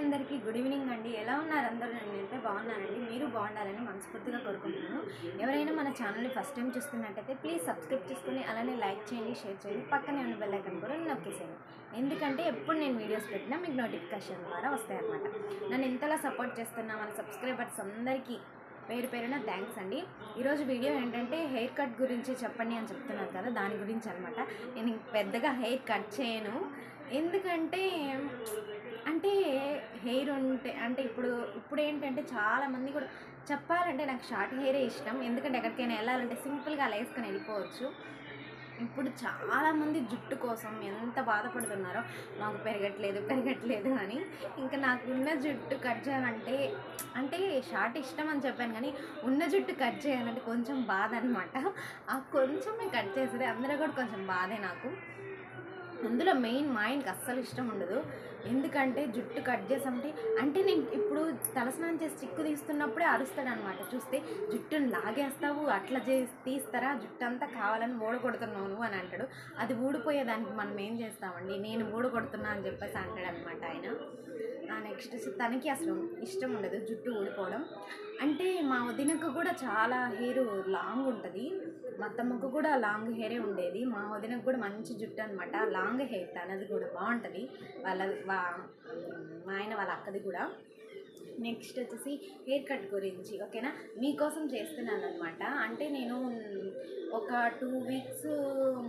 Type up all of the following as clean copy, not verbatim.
అందరికీ good evening అండి. ఎలా ఉన్నారు అందరూ? నేనైతే బాగున్నానండి. మీరు బాగుండాలని మనస్ఫూర్తిగా కోరుకుంటున్నాను. ఎవరైనా మన ఛానల్ని ఫస్ట్ టైం చూస్తున్నట్టయితే ప్లీజ్ సబ్స్క్రైబ్ చేసుకుని అలానే లైక్ చేయండి, షేర్ చేయండి, పక్కనే ఉన్న బెల్ ఐకాన్ కూడా నొక్కేసేయండి. ఎందుకంటే ఎప్పుడు నేను వీడియోస్ పెట్టినా మీకు నోటిఫికేషన్ ద్వారా వస్తాయన్నమాట. నన్ను ఎంతలా సపోర్ట్ చేస్తున్నా మన సబ్స్క్రైబర్స్ అందరికీ పేరు పేరున థ్యాంక్స్ అండి. ఈరోజు వీడియో ఏంటంటే హెయిర్ కట్ గురించి చెప్పండి అని చెప్తున్నారు కదా, దాని గురించి అనమాట. నేను పెద్దగా హెయిర్ కట్ చేయను, ఎందుకంటే హెయిర్ ఉంటే ఇప్పుడు ఏంటంటే చాలామంది కూడా చెప్పాలంటే నాకు షార్ట్ హెయిరే ఇష్టం. ఎందుకంటే ఎక్కడికైనా వెళ్ళాలంటే సింపుల్గా అలా వేసుకొని వెళ్ళిపోవచ్చు. ఇప్పుడు చాలామంది జుట్టు కోసం ఎంత బాధపడుతున్నారో, మాకు పెరగట్లేదు అని. ఇంకా నాకున్న జుట్టు కట్ చేయాలంటే షార్ట్ ఇష్టం అని చెప్పాను, కానీ ఉన్న జుట్టు కట్ చేయాలంటే కొంచెం బాధ అనమాట. ఆ కొంచెమే కట్ చేసేది అందరూ కూడా కొంచెం బాధే నాకు. అందులో మెయిన్ మా ఆయనకి అస్సలు ఇష్టం ఉండదు. ఎందుకంటే జుట్టు కట్ చేసామంటే నేను ఇప్పుడు తలస్నానం చేసి చిక్కు తీస్తున్నప్పుడే అరుస్తాడనమాట. చూస్తే జుట్టును లాగేస్తావు, అట్లా తీస్తారా, జుట్టు అంతా కావాలని ఊడగొడుతున్నావు అని అంటాడు. అది ఊడిపోయేదానికి మనం ఏం చేస్తామండి, నేను ఊడగొడుతున్నా అని చెప్పేసి అంటాడనమాట ఆయన. నెక్స్ట్ తనకి అసలు ఇష్టం ఉండదు జుట్టు ఊడిపోవడం. అంటే మా వదినకు కూడా చాలా హెయిర్ లాంగ్ ఉంటుంది, మా అత్తమ్మకు కూడా లాంగ్ హెయిరే ఉండేది. మా వదినకు కూడా మంచి జుట్టు అనమాట, లాంగ్ హెయిర్, తనది కూడా బాగుంటుంది. మా ఆయన వాళ్ళ అక్కది కూడా. నెక్స్ట్ వచ్చేసి హెయిర్ కట్ గురించి ఓకేనా, మీకోసం చేస్తున్నాను అనమాట. అంటే నేను ఒక 2 వీక్స్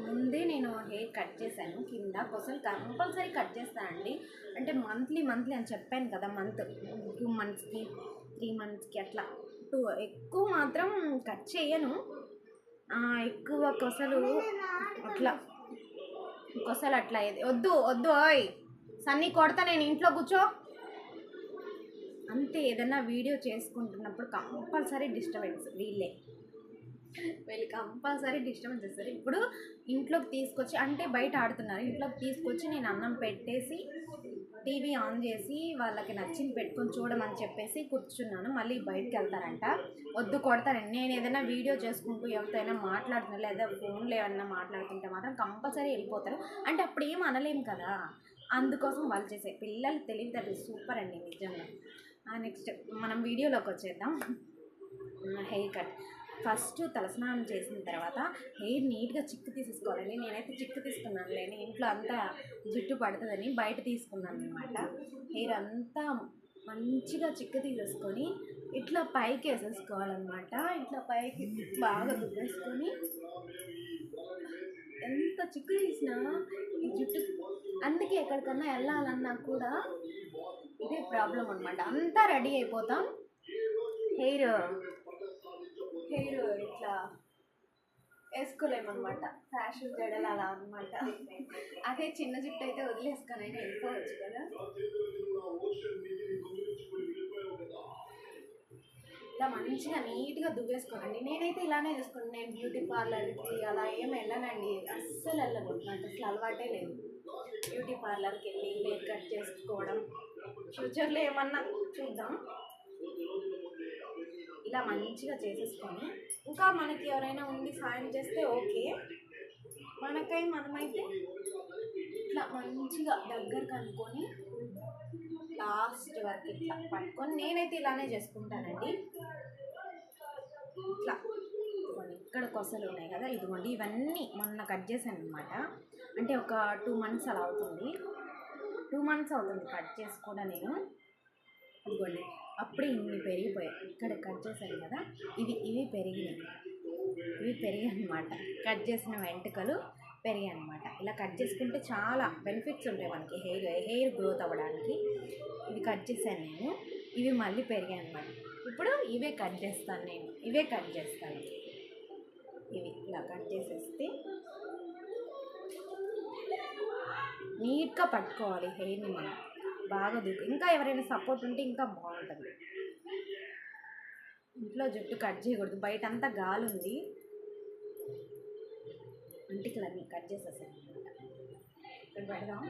ముందే నేను హెయిర్ కట్ చేశాను. కింద కొసలు కంపల్సరీ కట్ చేస్తానండి. అంటే మంత్లీ అని చెప్పాను కదా, 2 మంత్స్కి 3 మంత్స్కి అట్లా. ఎక్కువ మాత్రం కట్ చేయను. ఎక్కువ కొసలు అట్లా వద్దు ఓయ్ సన్నీ కొడతా, నేను ఇంట్లో కూర్చో అంతే. ఏదన్నా వీడియో చేసుకుంటున్నప్పుడు కంపల్సరీ డిస్టర్బెన్స్, వీళ్ళు కంపల్సరీ డిస్టర్బెన్స్ చేస్తారు. ఇప్పుడు ఇంట్లోకి తీసుకొచ్చి, అంటే బయట ఆడుతున్నారు, ఇంట్లోకి తీసుకొచ్చి నేను అన్నం పెట్టేసి టీవీ ఆన్ చేసి వాళ్ళకి నచ్చింది పెట్టుకొని చూడమని చెప్పేసి కూర్చున్నాను. మళ్ళీ బయటకు వెళ్తారంట, వద్దు కొడతారండి. నేను ఏదైనా వీడియో చేసుకుంటూ ఎవరితోనైనా మాట్లాడుతున్నా లేదా ఫోన్లో ఏమన్నా మాట్లాడుతుంటే మాత్రం కంపల్సరీ వెళ్ళిపోతారు. అంటే అప్పుడు ఏం అనలేము కదా, అందుకోసం వాళ్ళు చేసే పిల్లలు తెలివితేటలు సూపర్ అండి నిజంగా. నెక్స్ట్ మనం వీడియోలోకి వచ్చేద్దాం. హెయిర్ కట్ ఫస్ట్ తలస్నానం చేసిన తర్వాత హెయిర్ నీట్గా చిక్కు తీసేసుకోవాలండి. నేనైతే చిక్కు తీసుకున్నాను లేని, ఇంట్లో అంతా జుట్టు పడుతుందని బయట తీసుకున్నాను అనమాట. హెయిర్ అంతా మంచిగా చిక్కు తీసేసుకొని ఇట్లా పైకి వేసేసుకోవాలన్నమాట. ఇట్లా పైకి బాగా దువ్వేసుకొని ఎంత చిక్కు తీసినా ఈ జుట్టు, అందుకే ఎక్కడికన్నా వెళ్ళాలన్నా కూడా ఇదే ప్రాబ్లం అనమాట. అంతా రెడీ అయిపోతాం, హెయిర్ ఇట్లా వేసుకోలేమన్నమాట, ఫ్యాషన్ జడలు అలా అనమాట. అదే చిన్న జుట్టు అయితే వదిలేసుకొని వెళ్ళిపోవచ్చు కదా. ఇలా మంచిగా నీట్గా దువ్వేసుకోనండి. నేనైతే ఇలానే చేసుకున్నాను. నేను బ్యూటీ పార్లర్కి అలా ఏం వెళ్ళనండి, అస్సలు వెళ్ళను, నాకు అసలు అలవాటే లేదు బ్యూటీ పార్లర్కి వెళ్ళి హెయిర్ కట్ చేసుకోవడం. ఫ్యూచర్లో ఏమన్నా చూద్దాం. ఇలా మంచిగా చేసేసుకొని, ఇంకా మనకి ఎవరైనా ఉండి సాయం చేస్తే ఓకే, మనమైతే ఇట్లా మంచిగా దగ్గరకు అనుకొని లాస్ట్ వరకు ఇట్లా పట్టుకొని, నేనైతే ఇలానే చేసుకుంటానండి. ఇట్లా ఇక్కడ కొసలు ఉన్నాయి కదా, ఇదిగోండి ఇవన్నీ మొన్న కట్ చేశాను అనమాట. అంటే ఒక 2 మంత్స్ అలా అవుతుంది, 2 మంత్స్ అవుతుంది కట్ చేసుకోవడం నేను. ఇదిగోండి అప్పుడే ఇన్ని పెరిగిపోయాయి. ఇక్కడ కట్ చేశాను కదా, ఇవి పెరిగాయి అనమాట. కట్ చేసిన వెంట్రుకలు పెరిగాయి అనమాట. ఇలా కట్ చేసుకుంటే చాలా బెనిఫిట్స్ ఉంటాయి మనకి హెయిర్ గ్రోత్ అవ్వడానికి. ఇవి కట్ చేశాను నేను, ఇవి మళ్ళీ పెరిగాయి అనమాట. ఇప్పుడు ఇవే కట్ చేస్తాను, ఇవి ఇలా కట్ చేసేస్తే నీట్గా పట్టుకోవాలి హెయిర్ని మనం బాగా ఇంకా ఎవరైనా సపోర్ట్ ఉంటే ఇంకా బాగుంటుంది. ఇంట్లో జుట్టు కట్ చేయకూడదు, బయట అంతా గాలి ఉంది, అంటికలన్నీ కట్ చేసేసాను అనమాట. ఇక్కడ పెడదాం,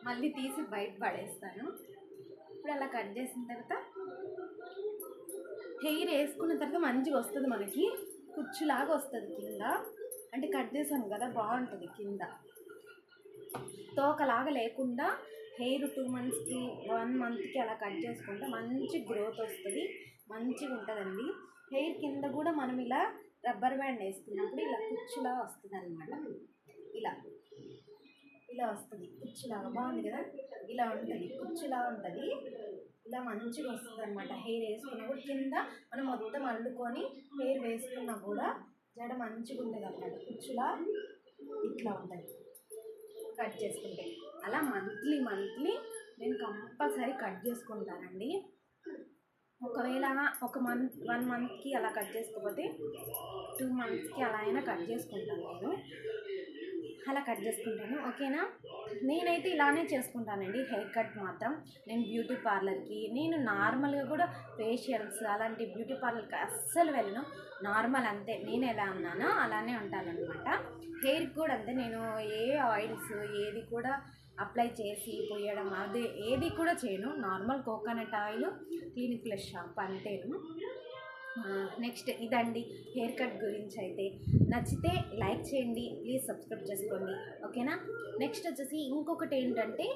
మళ్ళీ తీసి బయట పడేస్తాను. ఇప్పుడు అలా కట్ చేసిన తర్వాత హెయిర్ వేసుకున్న తర్వాత మంచిగా వస్తుంది, మనకి కుచ్చులాగా వస్తుంది కింద. అంటే కట్ చేసాను కదా, బాగుంటుంది కింద తోకలాగా లేకుండా హెయిర్ 2 మంత్స్కి 1 మంత్కి అలా కట్ చేసుకుంటే మంచి గ్రోత్ వస్తుంది, మంచిగా ఉంటుందండి. హెయిర్ కింద కూడా మనం ఇలా రబ్బర్ బ్యాండ్ వేసుకున్నప్పుడు ఇలా కుచ్చులా వస్తుంది అనమాట. ఇలా ఇలా వస్తుంది కుచ్చులాగా, బాగుంది కదా. ఇలా ఉంటుంది, కుచ్చులా ఉంటుంది, ఇలా మంచిగా వస్తుంది అనమాట. హెయిర్ వేసుకున్నా కూడా కింద మనం మొత్తం అల్లుకొని హెయిర్ వేసుకున్నా కూడా జడ మంచిగా ఉంటుంది అనమాట. కుచ్చులా ఇట్లా ఉంటుంది కట్ చేసుకుంటే. అలా మంత్లీ నేను కంపల్సరీ కట్ చేసుకుంటానండి. ఒకవేళ 1 మంత్కి అలా కట్ చేసుకోకపోతే 2 మంత్స్కి అలా అయినా కట్ చేసుకుంటాను. నేను అలా కట్ చేసుకుంటాను, ఓకేనా. నేనైతే ఇలానే చేసుకుంటానండి హెయిర్ కట్ మాత్రం. నేను బ్యూటీ పార్లర్కి, నేను నార్మల్గా కూడా ఫేషియల్స్ అలాంటి బ్యూటీ పార్లర్కి అస్సలు వెళ్ళను. నార్మల్ అంతే, నేను ఎలా ఉన్నానో అలానే ఉంటానన్నమాట. హెయిర్కి కూడా అంతే, నేను ఏ ఆయిల్స్ ఏది కూడా అప్లై చేసి పోయడం అది ఏది కూడా చేయను. Normal coconut oil, clinic plus shampoo అంతేను. నెక్స్ట్ ఇదండి హెయిర్ కట్ గురించి. అయితే నచ్చితే లైక్ చేయండి, ప్లీజ్ సబ్స్క్రైబ్ చేసుకోండి, ఓకేనా. నెక్స్ట్ వచ్చేసి ఇంకొకటి ఏంటంటే,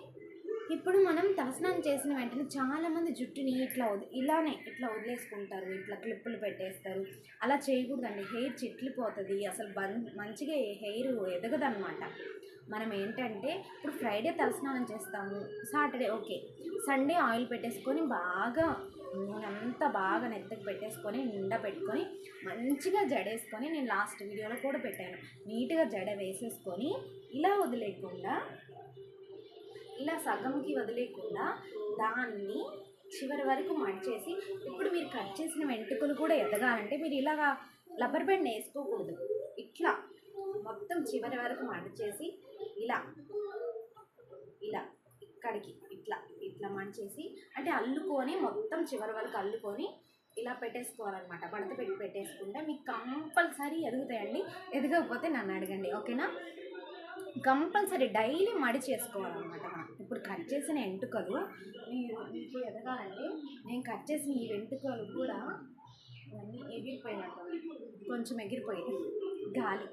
ఇప్పుడు మనం తలస్నానం చేసిన వెంటనే చాలామంది జుట్టుని ఇట్లా ఇట్లా వదిలేసుకుంటారు, ఇట్లా క్లిప్పులు పెట్టేస్తారు. అలా చేయకూడదండి, హెయిర్ చిట్లిపోతుంది, అసలు మంచిగా హెయిర్ ఎదగదనమాట. మనం ఏంటంటే ఇప్పుడు ఫ్రైడే తలస్నానం చేస్తాము, సాటర్డే ఓకే, సండే ఆయిల్ పెట్టేసుకొని బాగా నూనెంతా బాగా నెత్తకి పెట్టేసుకొని నిండా పెట్టుకొని మంచిగా జడేసుకొని, నేను లాస్ట్ వీడియోలో కూడా పెట్టాను, నీట్గా జడ వేసేసుకొని ఇలా వదిలేయకుండా, ఇలా సగంకి వదిలేయకుండా దాన్ని చివరి వరకు మడిచేసి, ఇప్పుడు మీరు కట్ చేసిన వెంట్రుకలు కూడా ఎదగాలంటే మీరు ఇలాగా రబ్బర్ బ్యాండ్ వేసుకోకూడదు, ఇట్లా మొత్తం చివరి వరకు మడిచేసి ఇలా ఇక్కడికి ఇట్లా మడిచేసి అంటే అల్లుకొని మొత్తం చివరి వరకు అల్లుకొని ఇలా పెట్టేసుకోవాలన్నమాట. మడత పెట్టేసుకుంటే మీకు కంపల్సరీ ఎదుగుతాయండి. ఎదగకపోతే నన్ను అడగండి, ఓకేనా. కంపల్సరీ డైలీ మడి చేసుకోవాలన్నమాట. మనం ఇప్పుడు కట్ చేసిన వెంట్రుకలు మీకు ఎదగాలంటే, నేను కట్ చేసిన ఈ వెంట్రుకలు కూడా ఇవన్నీ ఎగిరిపోయినట్టు, కొంచెం ఎగిరిపోయేది గాలి,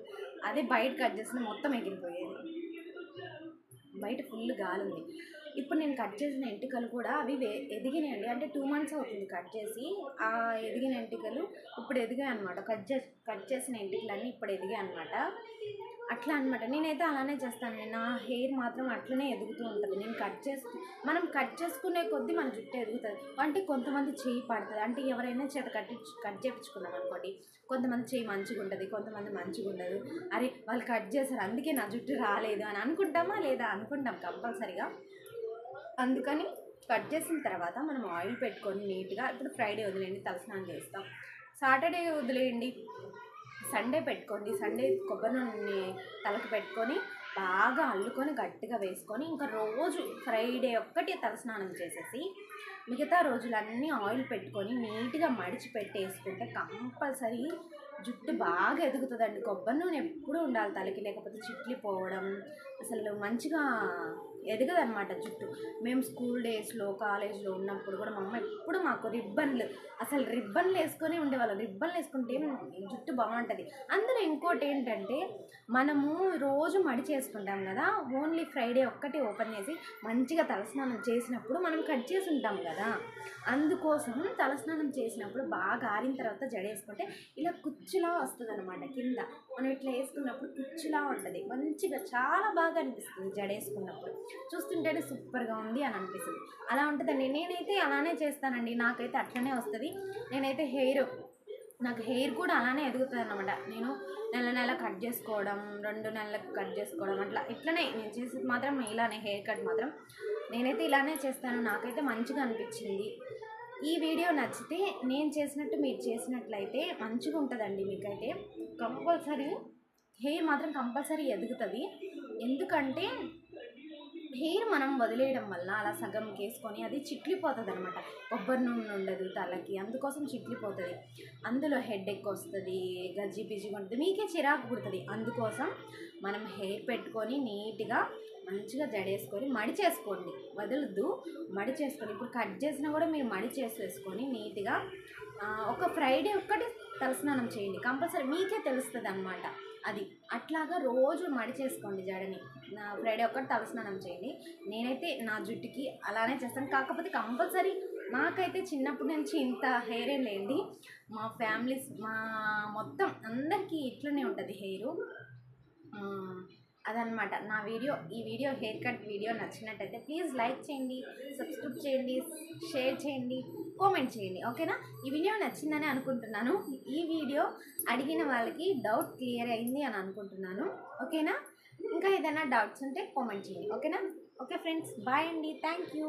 అదే బయట కట్ చేసిన మొత్తం ఎగిరిపోయేది, బయట ఫుల్ గాలి ఉంది. ఇప్పుడు నేను కట్ చేసిన వెంట్రుకలు కూడా అవి ఎదిగినాయండి. అంటే 2 మంత్స్ అవుతుంది కట్ చేసి. ఆ ఎదిగిన వెంట్రుకలు ఇప్పుడు ఎదిగాయి అనమాట. కట్ చేసిన వెంట్రుకలన్నీ ఇప్పుడు ఎదిగాయి అనమాట. అట్లా అనమాట. నేనైతే అలానే చేస్తాను. నా హెయిర్ మాత్రం అట్లనే ఎదుగుతూ ఉంటుంది. మనం కట్ చేసుకునే కొద్దీ మన జుట్టు ఎదుగుతుంది. అంటే కొంతమంది చేయి పడుతుంది, అంటే ఎవరైనా చేత కట్ చేయించుకున్నాం అనుకోండి, కొంతమంది చేయి మంచిగా ఉంటుంది, కొంతమంది మంచిగా ఉండదు. అరే వాళ్ళు కట్ చేశారు అందుకే నా జుట్టు రాలేదు అని అనుకుంటామా లేదా? అనుకుంటాం కంపల్సరీగా. అందుకని కట్ చేసిన తర్వాత మనం ఆయిల్ పెట్టుకొని నీట్గా, ఇప్పుడు ఫ్రైడే వదిలేయండి తలస్నానం చేస్తాం, సాటర్డే వదిలేయండి, సండే పెట్టుకోండి, సండే కొబ్బరి నూనె తలకు పెట్టుకొని బాగా అల్లుకొని గట్టిగా వేసుకొని, ఇంకా రోజు ఫ్రైడే ఒక్కటి తలస్నానం చేసేసి మిగతా రోజులన్నీ ఆయిల్ పెట్టుకొని నీట్గా మడిచి పెట్టేసుకుంటే కంపల్సరీ జుట్టు బాగా ఎదుగుతుందండి. కొబ్బరి నూనె ఎప్పుడూ ఉండాలి తలకి, లేకపోతే చిట్లిపోవడం, అసలు మంచిగా ఎదగదనమాట జుట్టు. మేము స్కూల్ డేస్లో కాలేజ్లో ఉన్నప్పుడు కూడా మా అమ్మ ఎప్పుడు మాకు రిబ్బన్లు వేసుకొని ఉండేవాళ్ళం. రిబ్బన్లు వేసుకుంటే జుట్టు బాగుంటుంది. అందులో ఇంకోటి ఏంటంటే, మనము రోజు మడి చేసుకుంటాం కదా, ఓన్లీ ఫ్రైడే ఒక్కటి ఓపెన్ చేసి మంచిగా తలస్నానం చేసినప్పుడు మనం కట్ చేసి ఉంటాం కదా, అందుకోసం తలస్నానం చేసినప్పుడు బాగా ఆరిన తర్వాత జడేసుకుంటే ఇలా కుచ్చులా వస్తుంది అనమాట. కింద మనం ఇట్లా వేసుకున్నప్పుడు కుచ్చులా ఉంటుంది, మంచిగా చాలా బాగా అనిపిస్తుంది జడేసుకున్నప్పుడు. చూస్తుంటేనే సూపర్గా ఉంది అని అనిపిస్తుంది. అలా ఉంటుందండి. నేనైతే అలానే చేస్తానండి, నాకైతే అట్లనే వస్తుంది. నేనైతే నాకు హెయిర్ కూడా అలానే ఎదుగుతుంది అన్నమాట. నేను నెల కట్ చేసుకోవడం, 2 నెలలకు కట్ చేసుకోవడం, ఇట్లనే నేను చేసేది మాత్రం ఇలానే. హెయిర్ కట్ మాత్రం నేనైతే ఇలానే చేస్తాను, నాకైతే మంచిగా అనిపించింది. ఈ వీడియో నచ్చితే నేను చేసినట్టు మీరు చేసినట్లయితే మంచిగా ఉంటుందండి. మీకైతే కంపల్సరీ హెయిర్ మాత్రం కంపల్సరీ ఎదుగుతుంది. ఎందుకంటే హెయిర్ మనం వదిలేయడం వల్ల అలా సగం వేసుకొని అది చిట్లిపోతుంది అనమాట. కొబ్బరి నూనె ఉండదు తలకి, అందుకోసం చిట్లిపోతుంది. అందులో హెడేక్ వస్తుంది, గజిబిజిగా ఉంటుంది, మీకే చిరాకు పుడుతుంది. అందుకోసం మనం హెయిర్ పెట్టుకొని నీట్గా మంచిగా జడేసుకొని మడి చేసుకోండి, వదలద్దు, మడి చేసుకొని. ఇప్పుడు కట్ చేసినా కూడా మీరు మడి చేసేసుకొని నీట్గా ఒక ఫ్రైడే ఒక్కటి తలస్నానం చేయండి, కంపల్సరీ మీకే తెలుస్తుంది అనమాట. అది అట్లాగా రోజు మడి చేసుకోండి జడని. నా ఫ్రైడే ఒక్కటి తలస్నానం చేయండి. నేనైతే నా జుట్టుకి అలానే చేస్తాను. కాకపోతే కంపల్సరీ నాకైతే చిన్నప్పటి నుంచి ఇంత హెయిర్ ఏం లేండి. మా ఫ్యామిలీస్ మొత్తం అందరికీ ఇట్లనే ఉంటుంది హెయిరు. అదనమాట నా వీడియో. ఈ వీడియో హెయిర్ కట్ వీడియో నచ్చినట్టయితే ప్లీజ్ లైక్ చేయండి, సబ్స్క్రైబ్ చేయండి, షేర్ చేయండి, కామెంట్ చేయండి. ఓకేనా? ఈ వీడియో నచ్చిందని అనుకుంటున్నాను. ఈ వీడియో అడిగిన వాళ్ళకి డౌట్ క్లియర్ అయింది అని అనుకుంటున్నాను. ఓకేనా? ఇంకా ఏదైనా డౌట్స్ ఉంటే కామెంట్ చేయండి. ఓకేనా? ఓకే ఫ్రెండ్స్, బాయ్ అండి. Thank you.